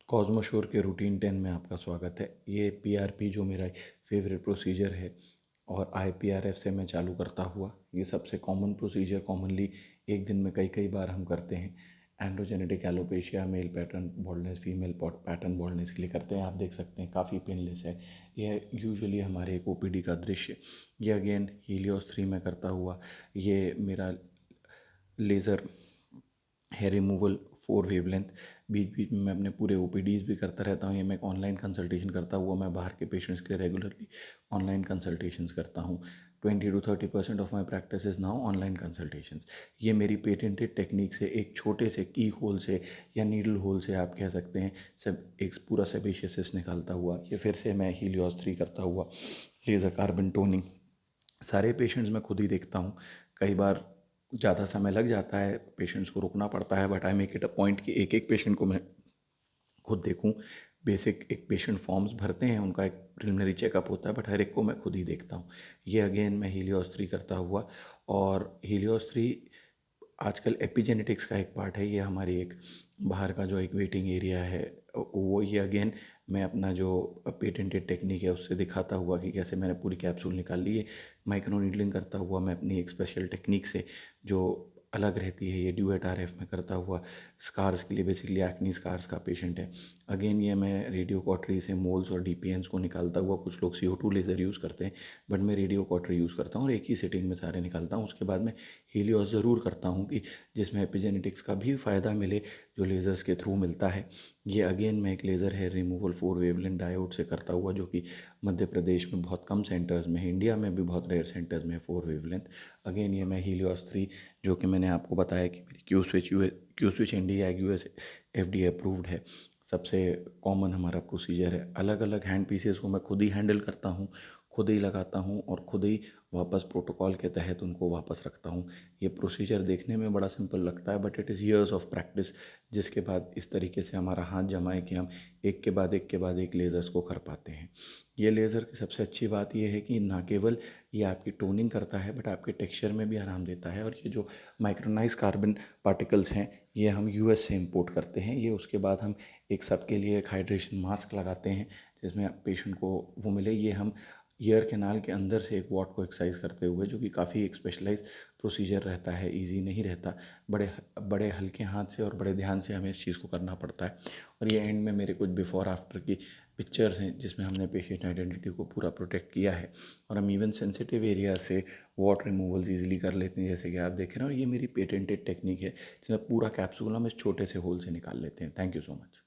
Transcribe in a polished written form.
कॉस्मोशोर के रूटीन 10 में आपका स्वागत है। ये पीआरपी जो मेरा फेवरेट प्रोसीजर है और आईपीआरएफ से मैं चालू करता हुआ, ये सबसे कॉमन प्रोसीजर कॉमनली एक दिन में कई कई बार हम करते हैं। Androgenetic alopecia, male pattern baldness, female pattern baldness के लिए करते हैं। आप देख सकते हैं काफ़ी पेनलेस है। यह यूजुअली हमारे एक ओपीडी का दृश्य। ये अगेन हीलियोस 3 में करता हुआ ये मेरा लेज़र हेयर रिमूवल 4 वेवलेंथ। बीच बीच में मैं अपने पूरे ओपीडीज़ भी करता रहता हूँ। ये मैं एक ऑनलाइन कंसल्टेशन करता हुआ मैं बाहर के पेशेंट्स के लिए रेगुलरली ऑनलाइन कंसल्टेशंस करता हूँ। 20 to 30% of my practice is now online consultations. ये मेरी पेटेंटेड टेक्निक से एक छोटे से की होल से या नीडल होल से आप कह सकते हैं सब एक पूरा सेबेशियस सिस्ट निकालता हुआ ये फिर से मैं हीलियोस 3 करता हुआ लेज़र कार्बन टोनिंग। सारे पेशेंट्स मैं खुद ही देखता हूँ। कई बार ज़्यादा समय लग जाता है, पेशेंट्स को रुकना पड़ता है, but I make it a point कि एक एक पेशेंट को मैं खुद देखूं। बेसिक एक पेशेंट फॉर्म्स भरते हैं, उनका एक प्रिलिमिनरी चेकअप होता है, बट हर एक को मैं खुद ही देखता हूँ। ये अगेन मैं हीलियोस 3 करता हुआ। और हीलियोस 3 आजकल एपिजेनेटिक्स का एक पार्ट है। ये हमारी एक बाहर का जो एक वेटिंग एरिया है वो ये अगेन मैं अपना जो पेटेंटेड टेक्निक है उससे दिखाता हुआ कि कैसे मैंने पूरी कैप्सूल निकाल ली है। माइक्रो नीडलिंग करता हुआ मैं अपनी एक स्पेशल टेक्निक से जो अलग रहती है ये ड्यूएट आरएफ में करता हुआ स्कार्स के लिए, बेसिकली एक्नी स्कार्स का पेशेंट है। अगेन ये मैं रेडियो कॉटरी से मोल्स और डीपीएन्स को निकालता हुआ, कुछ लोग CO2 लेज़र यूज़ करते हैं बट मैं रेडियो कॉटरी यूज़ करता हूँ और एक ही सिटिंग में सारे निकालता हूँ। उसके बाद मैं हीलियोस ज़रूर करता हूँ कि जिसमें एपिजेनेटिक्स का भी फ़ायदा मिले जो लेज़र्स के थ्रू मिलता है। ये अगेन मैं एक laser hair removal 4 wavelength diode से करता हुआ जो कि मध्य प्रदेश में बहुत कम सेंटर्स में है, इंडिया में भी बहुत रेयर सेंटर्स में 4 वेवलेंथ। अगेन ये मैं हीलियोस 3 जो कि मैंने आपको बताया कि मेरी Q switch India US FDA approved है, सबसे कॉमन हमारा प्रोसीजर है। अलग अलग हैंड पीसेस को मैं खुद ही हैंडल करता हूँ, खुद ही लगाता हूँ और खुद ही वापस प्रोटोकॉल के तहत उनको वापस रखता हूँ। ये प्रोसीजर देखने में बड़ा सिंपल लगता है but it is years of practice, जिसके बाद इस तरीके से हमारा हाथ जमा है कि हम एक के बाद एक के बाद एक लेज़र्स को कर पाते हैं। ये लेज़र की सबसे अच्छी बात यह है कि ना केवल ये आपकी टोनिंग करता है बट आपके टेक्सचर में भी आराम देता है। और ये जो माइक्रोनाइज कार्बन पार्टिकल्स हैं ये हम US से इंपोर्ट करते हैं। ये उसके बाद हम एक सबके लिए एक हाइड्रेशन मास्क लगाते हैं जिसमें पेशेंट को वो मिले। ये हम ईयर कैनाल के अंदर से एक वॉट को एक्सरसाइज करते हुए, जो कि काफ़ी एक स्पेशलाइज प्रोसीजर रहता है, इजी नहीं रहता, बड़े बड़े हल्के हाथ से और बड़े ध्यान से हमें इस चीज़ को करना पड़ता है। और ये एंड में मेरे कुछ बिफोर आफ्टर की पिक्चर्स हैं जिसमें हमने पेशेंट आइडेंटिटी को पूरा प्रोटेक्ट किया है और हम इवन सेंसिटिव एरिया से वॉट रिमूवल्स ईजिली कर लेते हैं, जैसे कि आप देख रहे हो। ये मेरी पेटेंटेड टेक्निक है जिसमें पूरा कैप्सूल हम इस छोटे से होल से निकाल लेते हैं। Thank you so much.